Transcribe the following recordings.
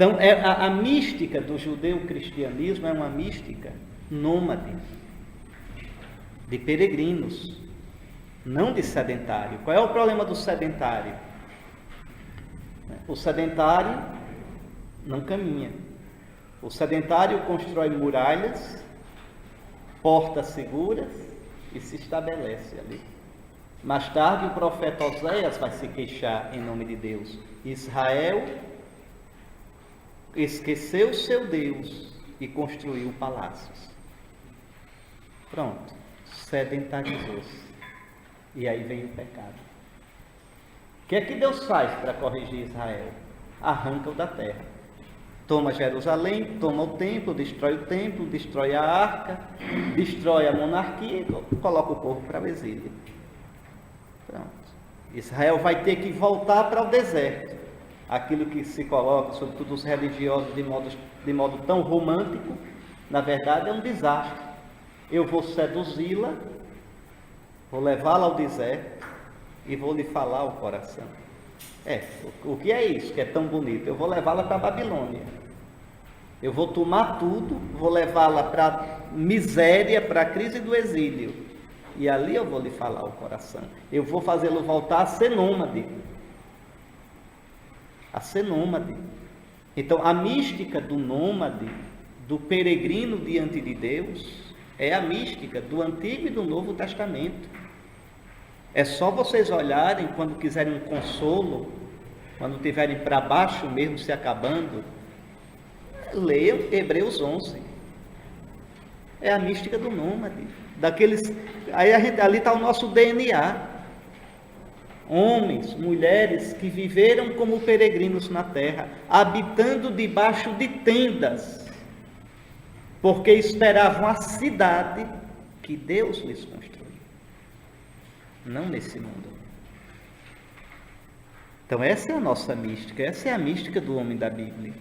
Então, a mística do judeu-cristianismo é uma mística nômade, de peregrinos, não de sedentário. Qual é o problema do sedentário? O sedentário não caminha. O sedentário constrói muralhas, portas seguras e se estabelece ali. Mais tarde, o profeta Oséias vai se queixar em nome de Deus. Israel esqueceu seu Deus e construiu palácios. Pronto, sedentarizou-se. E aí vem o pecado. O que é que Deus faz para corrigir Israel? Arranca-o da terra. Toma Jerusalém, toma o templo, destrói a arca, destrói a monarquia e coloca o povo para o exílio. Pronto. Israel vai ter que voltar para o deserto. Aquilo que se coloca, sobretudo os religiosos, de modo tão romântico, na verdade é um desastre. Eu vou seduzi-la, vou levá-la ao deserto e vou lhe falar ao coração. O que é isso que é tão bonito? Eu vou levá-la para a Babilônia. Eu vou tomar tudo, vou levá-la para a miséria, para a crise do exílio. E ali eu vou lhe falar ao coração. Eu vou fazê-lo voltar a ser nômade. A ser nômade. Então, a mística do nômade, do peregrino diante de Deus, é a mística do Antigo e do Novo Testamento. É só vocês olharem quando quiserem um consolo, quando estiverem para baixo mesmo, se acabando, leiam Hebreus 11. É a mística do nômade. Ali está o nosso DNA. Homens, mulheres que viveram como peregrinos na terra, habitando debaixo de tendas, porque esperavam a cidade que Deus lhes construiu, não nesse mundo. Então essa é a nossa mística, essa é a mística do homem da Bíblia.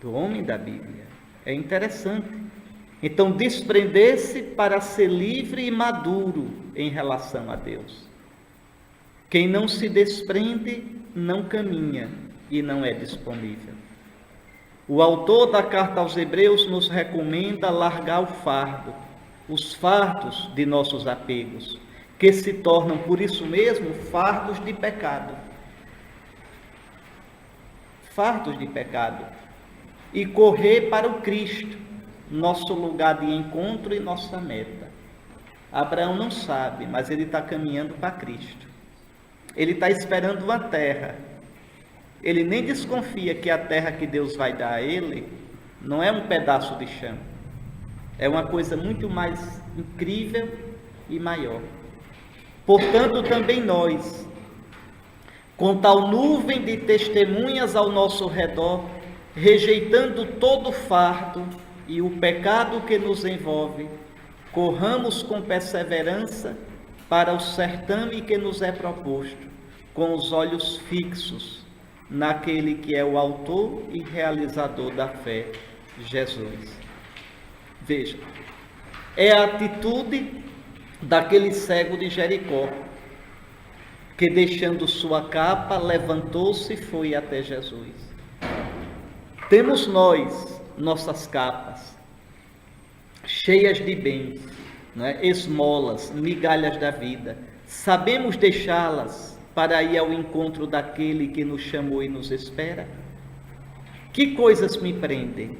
Do homem da Bíblia. É interessante. Então desprender-se para ser livre e maduro em relação a Deus. Quem não se desprende não caminha e não é disponível. O autor da carta aos Hebreus nos recomenda largar o fardo, os fardos de nossos apegos, que se tornam, por isso mesmo, fardos de pecado. Fardos de pecado. E correr para o Cristo, nosso lugar de encontro e nossa meta. Abraão não sabe, mas ele está caminhando para Cristo. Ele está esperando uma terra. Ele nem desconfia que a terra que Deus vai dar a ele não é um pedaço de chão. É uma coisa muito mais incrível e maior. Portanto, também nós, com tal nuvem de testemunhas ao nosso redor, rejeitando todo fardo e o pecado que nos envolve, corramos com perseverança para o certame que nos é proposto, com os olhos fixos naquele que é o autor e realizador da fé, Jesus. Veja, é a atitude daquele cego de Jericó, que deixando sua capa, levantou-se e foi até Jesus. Temos nós nossas capas, cheias de bens, esmolas, migalhas da vida. Sabemos deixá-las para ir ao encontro daquele que nos chamou e nos espera? Que coisas me prendem?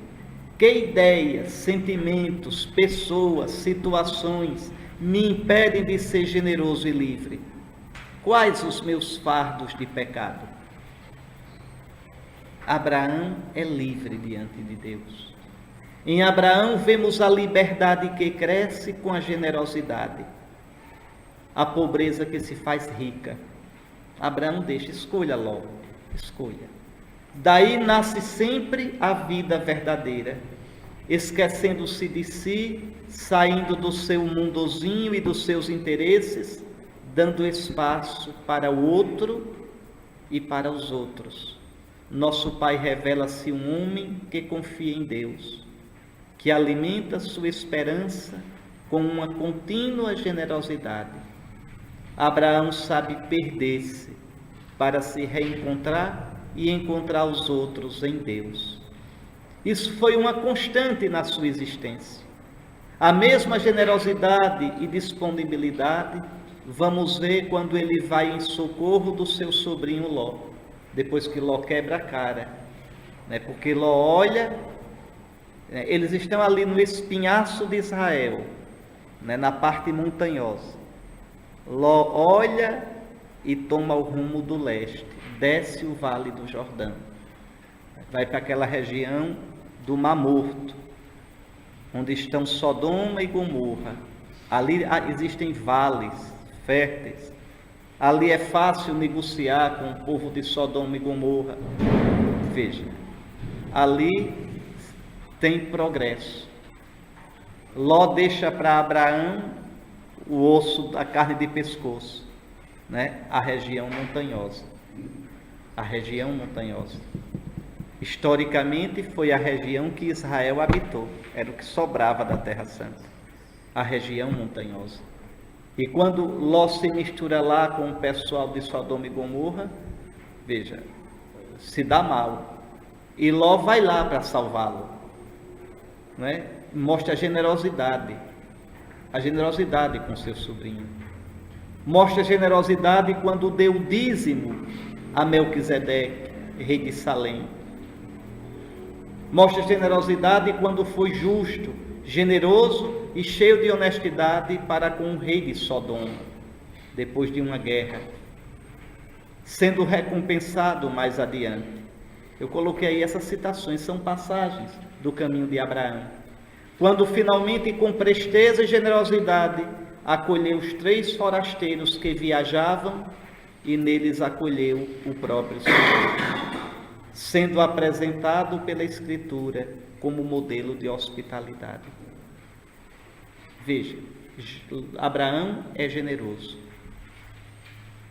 Que ideias, sentimentos, pessoas, situações me impedem de ser generoso e livre? Quais os meus fardos de pecado? Abraão é livre diante de Deus. Em Abraão vemos a liberdade que cresce com a generosidade, a pobreza que se faz rica. Abraão deixa, escolha logo, escolha. Daí nasce sempre a vida verdadeira, esquecendo-se de si, saindo do seu mundozinho e dos seus interesses, dando espaço para o outro e para os outros. Nosso Pai revela-se um homem que confia em Deus, que alimenta sua esperança com uma contínua generosidade. Abraão sabe perder-se para se reencontrar e encontrar os outros em Deus. Isso foi uma constante na sua existência. A mesma generosidade e disponibilidade vamos ver quando ele vai em socorro do seu sobrinho Ló, depois que Ló quebra a cara, né? Porque Ló olha, eles estão ali no espinhaço de Israel, né? Na parte montanhosa. Ló olha e toma o rumo do leste, desce o vale do Jordão, vai para aquela região do Mar Morto, onde estão Sodoma e Gomorra. Ali existem vales férteis. Ali é fácil negociar com o povo de Sodoma e Gomorra. Veja, ali tem progresso. Ló deixa para Abraão o osso da carne de pescoço, né? A região montanhosa. A região montanhosa. Historicamente foi a região que Israel habitou, era o que sobrava da Terra Santa, a região montanhosa. E quando Ló se mistura lá com o pessoal de Sodoma e Gomorra, veja, se dá mal. E Ló vai lá para salvá-lo, né? Mostra a generosidade com seu sobrinho. Mostra a generosidade quando deu o dízimo a Melquisedeque, rei de Salém. Mostra generosidade quando foi justo, generoso e cheio de honestidade para com o rei de Sodoma, depois de uma guerra, sendo recompensado mais adiante. Eu coloquei aí essas citações, são passagens do caminho de Abraão. Quando finalmente, com presteza e generosidade, acolheu os 3 forasteiros que viajavam e neles acolheu o próprio Senhor, sendo apresentado pela Escritura como modelo de hospitalidade. Veja, Abraão é generoso.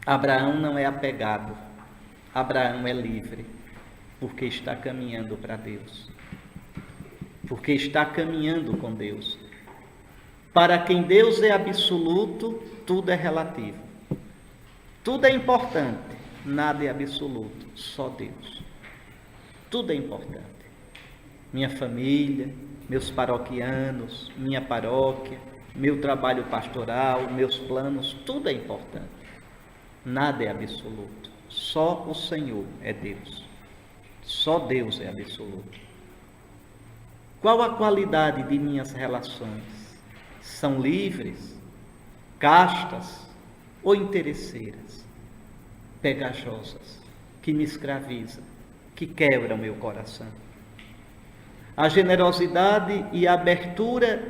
Abraão não é apegado. Abraão é livre, porque está caminhando para Deus. Porque está caminhando com Deus. Para quem Deus é absoluto, tudo é relativo. Tudo é importante, nada é absoluto, só Deus. Tudo é importante. Minha família, meus paroquianos, minha paróquia, meu trabalho pastoral, meus planos, tudo é importante. Nada é absoluto. Só o Senhor é Deus. Só Deus é absoluto. Qual a qualidade de minhas relações? São livres, castas ou interesseiras, pegajosas, que me escravizam, que quebram meu coração? A generosidade e a abertura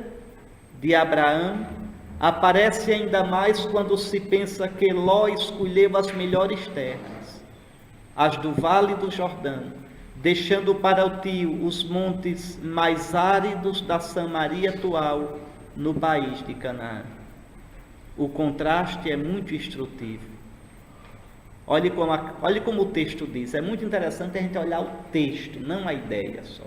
de Abraão aparece ainda mais quando se pensa que Ló escolheu as melhores terras, as do Vale do Jordão, deixando para o tio os montes mais áridos da Samaria atual, no país de Canaã. O contraste é muito instrutivo. Olhe como o texto diz, é muito interessante a gente olhar o texto, não a ideia só.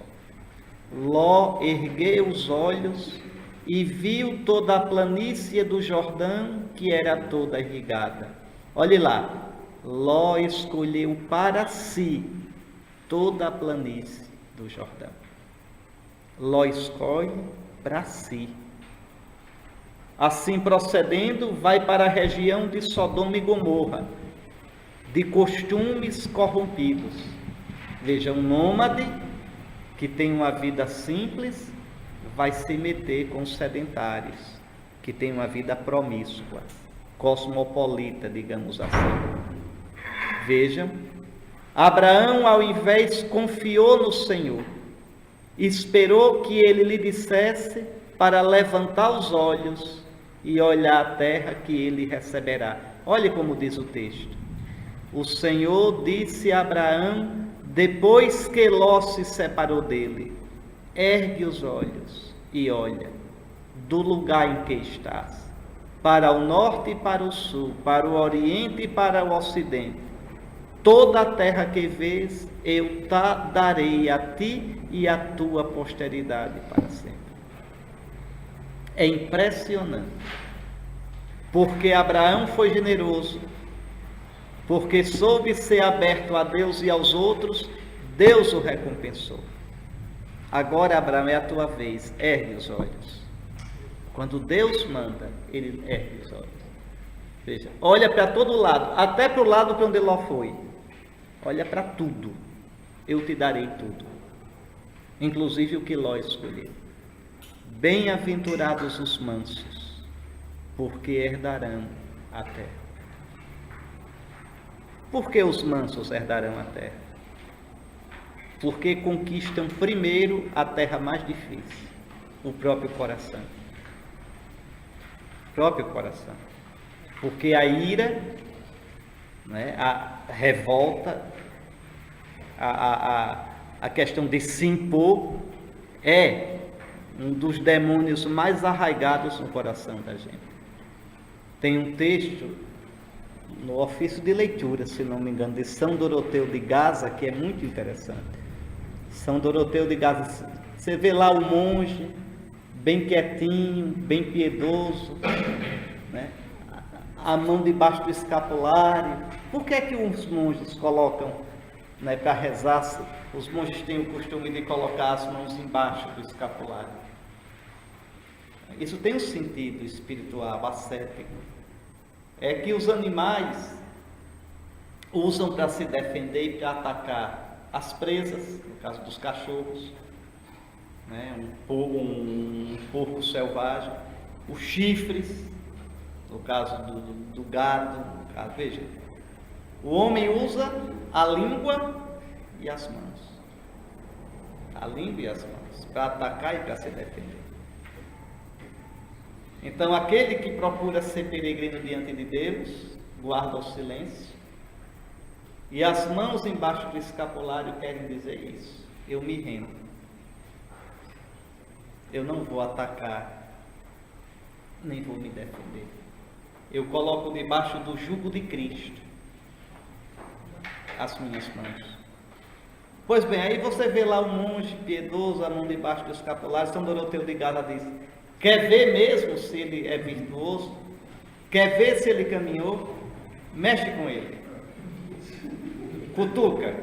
Ló ergueu os olhos e viu toda a planície do Jordão, que era toda irrigada. Olhe lá, Ló escolheu para si toda a planície do Jordão. Ló escolhe para si. Assim procedendo, vai para a região de Sodoma e Gomorra, de costumes corrompidos. Veja, um nômade que tem uma vida simples vai se meter com os sedentários, que tem uma vida promíscua, cosmopolita, digamos assim. Vejam, Abraão, ao invés, confiou no Senhor, esperou que ele lhe dissesse para levantar os olhos e olhar a terra que ele receberá. Olhe como diz o texto. O Senhor disse a Abraão, depois que Ló se separou dele: ergue os olhos e olha do lugar em que estás, para o norte e para o sul, para o oriente e para o ocidente. Toda a terra que vês, eu darei a ti e à tua posteridade para sempre. É impressionante, porque Abraão foi generoso, porque soube ser aberto a Deus e aos outros, Deus o recompensou. Agora, Abraão, é a tua vez, ergue os olhos. Quando Deus manda, ele ergue os olhos. Veja, olha para todo lado, até para o lado para onde Ló foi. Olha para tudo, eu te darei tudo, inclusive o que Ló escolheu. Bem-aventurados os mansos, porque herdarão a terra. Por que os mansos herdarão a terra? Porque conquistam primeiro a terra mais difícil, o próprio coração. O próprio coração. Porque a ira, né, a revolta, a questão de se impor é um dos demônios mais arraigados no coração da gente. Tem um texto no ofício de leitura, se não me engano, de São Doroteu de Gaza, que é muito interessante. São Doroteu de Gaza, você vê lá o monge, bem quietinho, bem piedoso, né? A mão debaixo do escapulário. Por que é que os monges colocam, né, para rezar? Os monges têm o costume de colocar as mãos embaixo do escapulário. Isso tem um sentido espiritual, ascético. É que os animais usam para se defender e para atacar as presas, no caso dos cachorros, né, um porco selvagem, os chifres, no caso do gado, veja, o homem usa a língua e as mãos. A língua e as mãos, para atacar e para se defender. Então, aquele que procura ser peregrino diante de Deus, guarda o silêncio, e as mãos embaixo do escapulário querem dizer isso: eu me rendo, eu não vou atacar, nem vou me defender. Eu coloco debaixo do jugo de Cristo as minhas mãos. Pois bem, aí você vê lá o monge piedoso, a mão debaixo do escapulário. São Doroteu de Gaza diz: quer ver mesmo se ele é virtuoso? Quer ver se ele caminhou? Mexe com ele. Cutuca.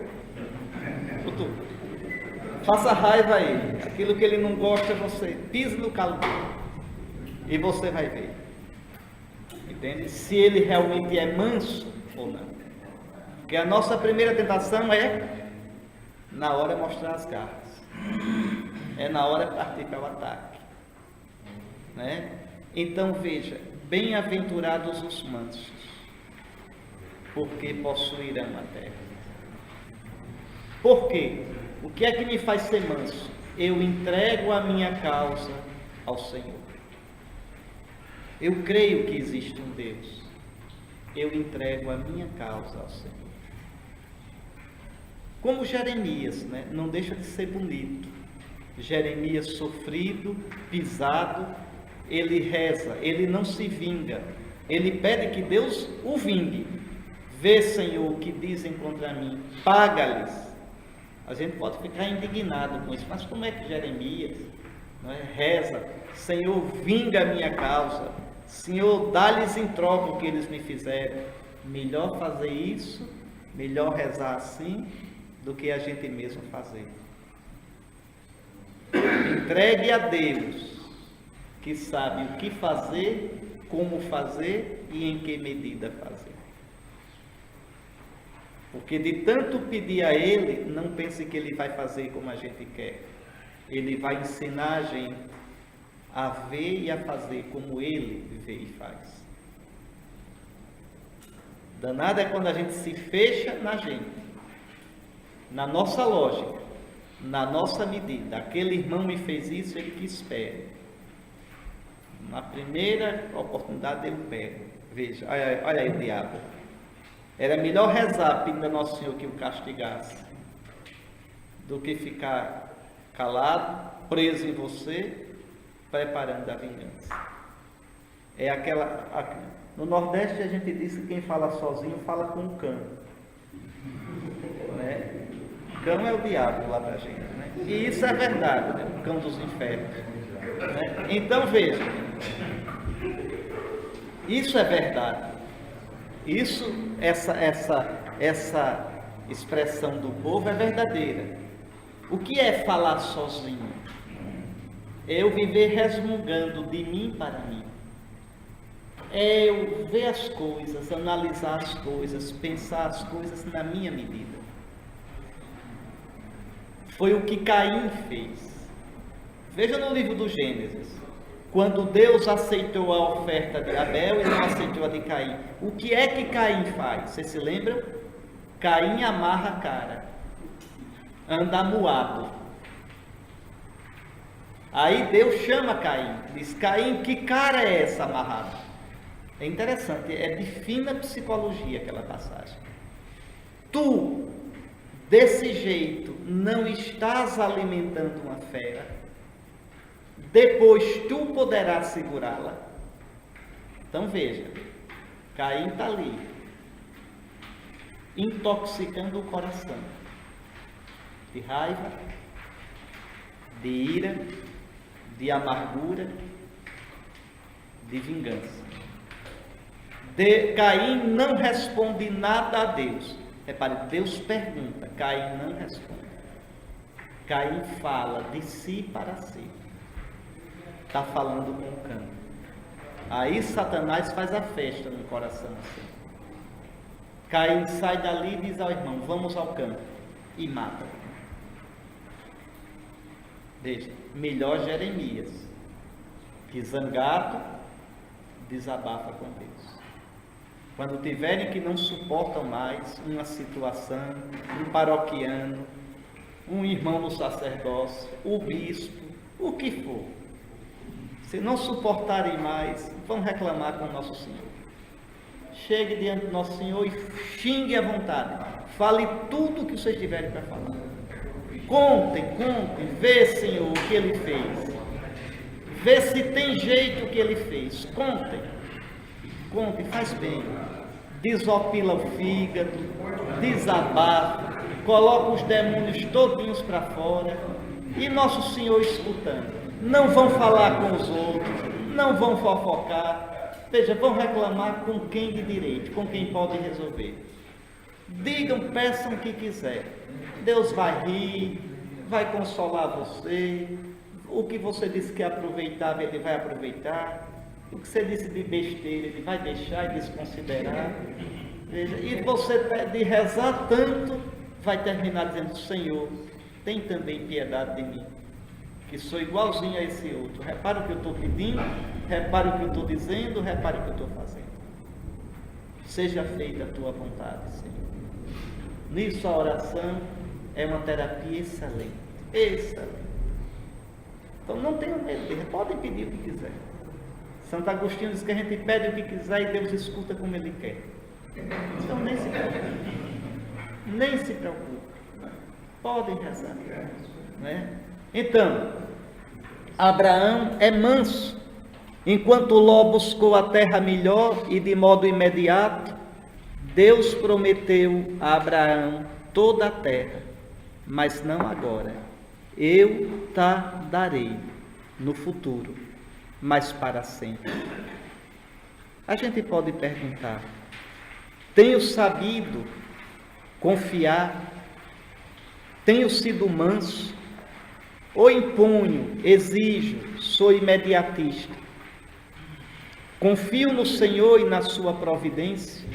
Faça raiva a ele. Aquilo que ele não gosta, você pisa no calo dele. E você vai ver. Entende? Se ele realmente é manso ou não. Porque a nossa primeira tentação é, na hora, mostrar as garras. É na hora partir para o ataque. Né? Então veja, bem-aventurados os mansos, porque possuirão a terra. Por quê? O que é que me faz ser manso? Eu entrego a minha causa ao Senhor. Eu creio que existe um Deus. Eu entrego a minha causa ao Senhor. Como Jeremias, né? Não deixa de ser bonito. Jeremias sofrido, pisado, ele reza, ele não se vinga. Ele pede que Deus o vingue. Vê, Senhor, o que dizem contra mim, paga-lhes. A gente pode ficar indignado com isso, mas como é que Jeremias, não é, reza: Senhor, vinga a minha causa, Senhor, dá-lhes em troca o que eles me fizeram. Melhor fazer isso, melhor rezar assim, do que a gente mesmo fazer. Entregue a Deus, que sabe o que fazer, como fazer e em que medida fazer. Porque de tanto pedir a Ele, não pense que Ele vai fazer como a gente quer. Ele vai ensinar a gente a ver e a fazer como Ele vê e faz. Danado é quando a gente se fecha na gente, na nossa lógica, na nossa medida. Aquele irmão me fez isso, ele que espera. Na primeira oportunidade eu pego. Veja, olha aí o diabo. Era melhor rezar pedindo a Nosso Senhor que o castigasse, do que ficar calado, preso em você, preparando a vingança. É aquela... No Nordeste a gente diz que quem fala sozinho fala com o cão. Né? O cão é o diabo lá pra gente. Né? E isso é verdade, né? O cão dos infernos. Né? Então veja, isso é verdade. Essa expressão do povo é verdadeira. O que é falar sozinho? É eu viver resmungando de mim para mim. É eu ver as coisas, analisar as coisas, pensar as coisas na minha medida. Foi o que Caim fez. Veja no livro do Gênesis. Quando Deus aceitou a oferta de Abel e não aceitou a de Caim. O que é que Caim faz? Vocês se lembram? Caim amarra a cara. Anda amuado. Aí Deus chama Caim. Diz, Caim, que cara é essa amarrada? É interessante, é de fina psicologia aquela passagem. Tu, desse jeito, não estás alimentando uma fera. Depois tu poderás segurá-la. Então veja, Caim está ali, intoxicando o coração de raiva, de ira, de amargura, de vingança. Caim não responde nada a Deus. Repare, Deus pergunta, Caim não responde. Caim fala de si para si. Está falando com o cão. Aí Satanás faz a festa no coração assim. Caim sai dali e diz ao irmão, vamos ao campo, e mata. Veja, melhor Jeremias, que zangado desabafa com Deus. Quando tiverem que não suportam mais uma situação, um paroquiano, um irmão no sacerdócio, o bispo, o que for, se não suportarem mais, vão reclamar com o nosso Senhor. Chegue diante do nosso Senhor e xingue à vontade. Fale tudo o que vocês tiverem para falar. Contem, vê, Senhor, o que Ele fez. Vê se tem jeito o que Ele fez. Conte, faz bem. Desopila o fígado, desabafa, coloca os demônios todinhos para fora. E nosso Senhor escutando. Não vão falar com os outros, não vão fofocar. Veja, vão reclamar com quem de direito, com quem pode resolver. Digam, peçam o que quiser. Deus vai rir, vai consolar você. O que você disse que aproveitava, Ele vai aproveitar. O que você disse de besteira, Ele vai deixar e desconsiderar. Veja, e você de rezar tanto, vai terminar dizendo, Senhor, tem também piedade de mim, que sou igualzinho a esse outro. Repara o que eu estou pedindo, repara o que eu estou dizendo, repara o que eu estou fazendo. Seja feita a tua vontade, Senhor. Nisso a oração é uma terapia excelente. Então não tenham medo, podem pedir o que quiser. Santo Agostinho diz que a gente pede o que quiser e Deus escuta como Ele quer. Então nem se preocupe. Podem rezar, né? Então, Abraão é manso. Enquanto Ló buscou a terra melhor e de modo imediato, Deus prometeu a Abraão toda a terra, mas não agora. Eu te darei no futuro, mas para sempre. A gente pode perguntar, tenho sabido confiar? Tenho sido manso? Ou imponho, exijo, sou imediatista? Confio no Senhor e na sua providência?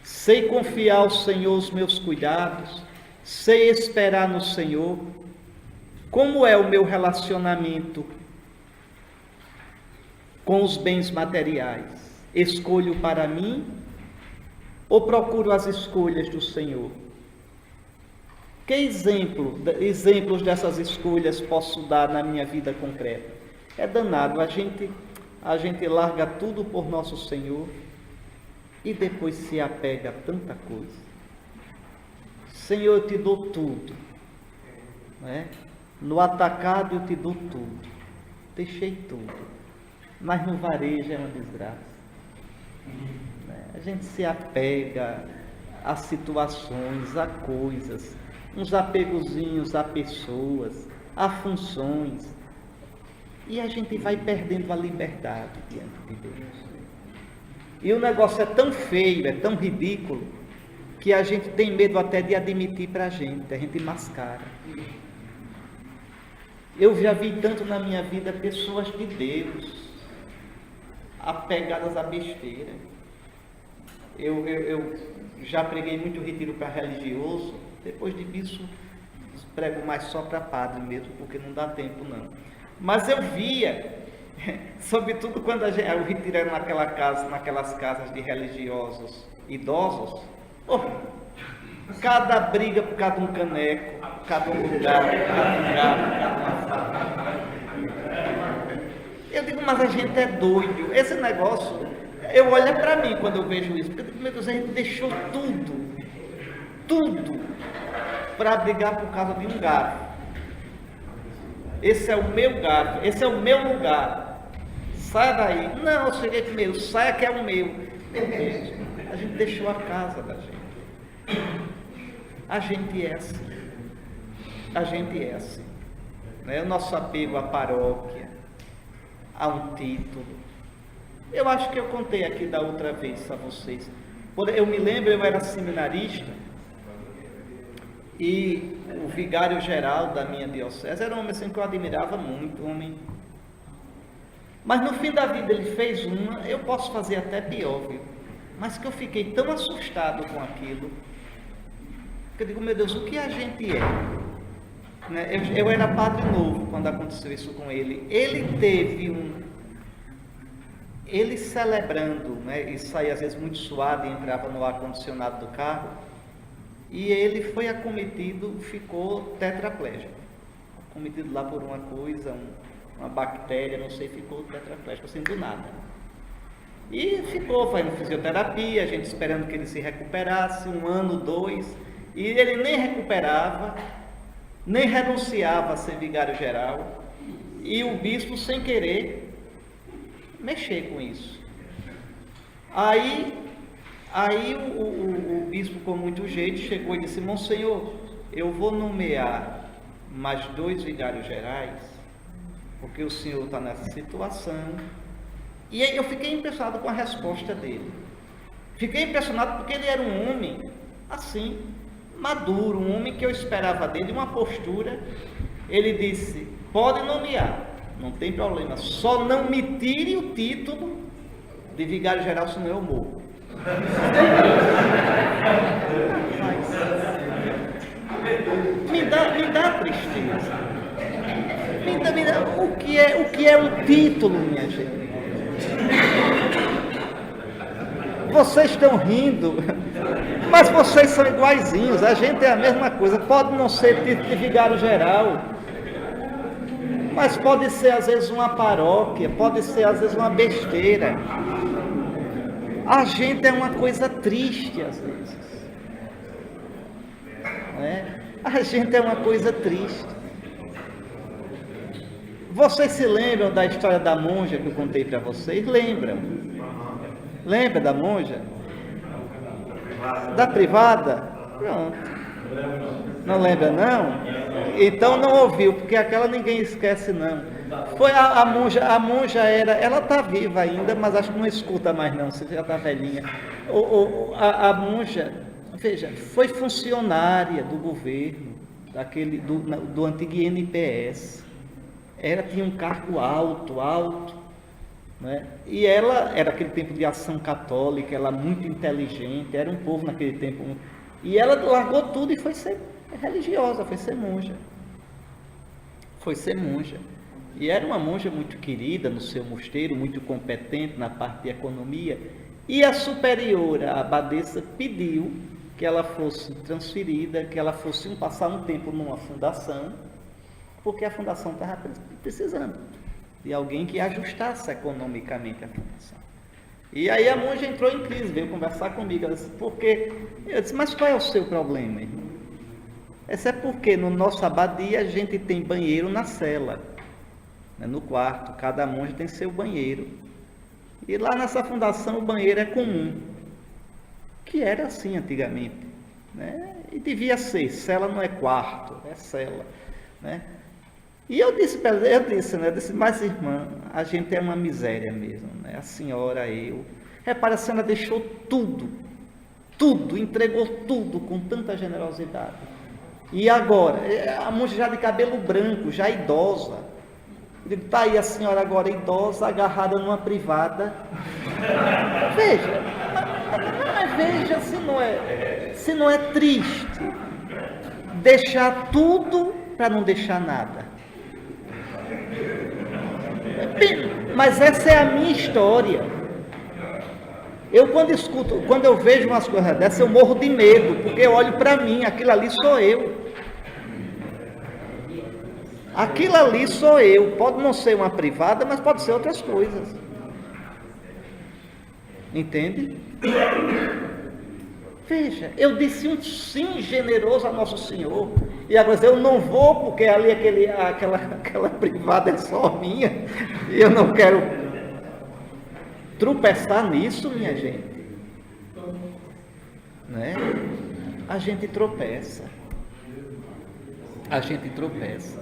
Sei confiar ao Senhor os meus cuidados? Sei esperar no Senhor? Como é o meu relacionamento com os bens materiais? Escolho para mim ou procuro as escolhas do Senhor? Que exemplos dessas escolhas posso dar na minha vida concreta? É danado, a gente larga tudo por nosso Senhor e depois se apega a tanta coisa. Senhor, eu te dou tudo, né? No atacado eu te dou tudo, deixei tudo, mas no varejo é uma desgraça. A gente se apega a situações, a coisas, uns apegozinhos a pessoas, a funções, e a gente vai perdendo a liberdade diante de Deus. E o negócio é tão feio, é tão ridículo, que a gente tem medo até de admitir para a gente mascara. Eu já vi tanto na minha vida pessoas de Deus apegadas à besteira. Eu já preguei muito retiro para religioso, depois disso prego mais só para padre mesmo, porque não dá tempo não. Mas eu via, sobretudo quando o retiro era naquelas casas de religiosos idosos, cada briga por cada um caneco, cada um lugar, cada um gato, cada uma faca. Eu digo, mas a gente é doido. Esse negócio, eu olho para mim quando eu vejo isso, porque meu Deus, a gente deixou tudo, para brigar por causa de um garfo. Esse é o meu garfo, esse é o meu lugar. Sai daí. Não, eu cheguei primeiro, saia que é o meu. Meu Deus, a gente deixou a casa da gente. A gente é assim. A gente é assim. O nosso apego à paróquia, a um título. Eu acho que eu contei aqui da outra vez a vocês. Eu me lembro, eu era seminarista e o vigário-geral da minha diocese era um homem assim que eu admirava muito, mas no fim da vida ele fez uma, eu posso fazer até pior, viu? Mas que eu fiquei tão assustado com aquilo, que eu digo, meu Deus, o que a gente é? Eu era padre novo quando aconteceu isso com ele. Ele celebrando, e saía às vezes muito suado e entrava no ar-condicionado do carro, e ele foi acometido, ficou tetraplégico, acometido lá por uma coisa, uma bactéria, não sei, ficou tetraplégico, assim do nada. E ficou fazendo fisioterapia, a gente esperando que ele se recuperasse, 1 ano, 2, e ele nem recuperava, nem renunciava a ser vigário-geral, e o bispo, sem querer, mexer com isso. Aí o bispo, com muito jeito, chegou e disse, Monsenhor, eu vou nomear mais 2 vigários-gerais, porque o senhor está nessa situação. E aí eu fiquei impressionado com a resposta dele. Fiquei impressionado porque ele era um homem, assim, maduro, um homem que eu esperava dele, uma postura. Ele disse, pode nomear, não tem problema, só não me tire o título de vigário-geral, senão eu morro. Me dá tristeza. Me dá. O que é um título, minha gente? Vocês estão rindo, mas vocês são iguaizinhos, a gente é a mesma coisa. Pode não ser título de vigário-geral, mas pode ser às vezes uma paróquia, pode ser às vezes uma besteira. A gente é uma coisa triste às vezes, A gente é uma coisa triste. Vocês se lembram da história da monja que eu contei para vocês? Lembram? Lembra da monja? Da privada? Pronto. Não lembra não? Então não ouviu, porque aquela ninguém esquece não. Foi a monja ela está viva ainda, mas acho que não escuta mais não, você já está velhinha. A monja, veja, foi funcionária do governo, do antigo INPS. Ela tinha um cargo alto, e ela era aquele tempo de ação católica, ela muito inteligente, era um povo naquele tempo, e ela largou tudo e foi ser religiosa, foi ser monja. E era uma monja muito querida no seu mosteiro, muito competente na parte de economia, e a superiora, a abadesa, pediu que ela fosse transferida, que ela fosse passar um tempo numa fundação, porque a fundação estava precisando de alguém que ajustasse economicamente a fundação. E aí a monja entrou em crise, veio conversar comigo. Ela disse, eu disse, mas qual é o seu problema, irmão? Essa é porque no nosso abadia a gente tem banheiro na cela, no quarto, cada monja tem seu banheiro. E lá nessa fundação o banheiro é comum, que era assim antigamente, E devia ser, cela não é quarto, é cela, E eu disse mas irmã, a gente é uma miséria mesmo, a senhora, eu. Repara, a senhora deixou tudo, tudo, entregou tudo com tanta generosidade. E agora, a monja já de cabelo branco, já idosa. Eu digo, está aí a senhora agora idosa, agarrada numa privada. Veja, mas veja se não é triste deixar tudo para não deixar nada. Mas essa é a minha história. Eu quando eu vejo umas coisas dessas, eu morro de medo, porque eu olho para mim, aquilo ali sou eu. Aquilo ali sou eu. Pode não ser uma privada, mas pode ser outras coisas. Entende? Veja, eu disse um sim generoso a Nosso Senhor. E agora eu não vou porque ali aquela privada é só minha. E eu não quero tropeçar nisso, minha gente. Né? A gente tropeça. A gente tropeça.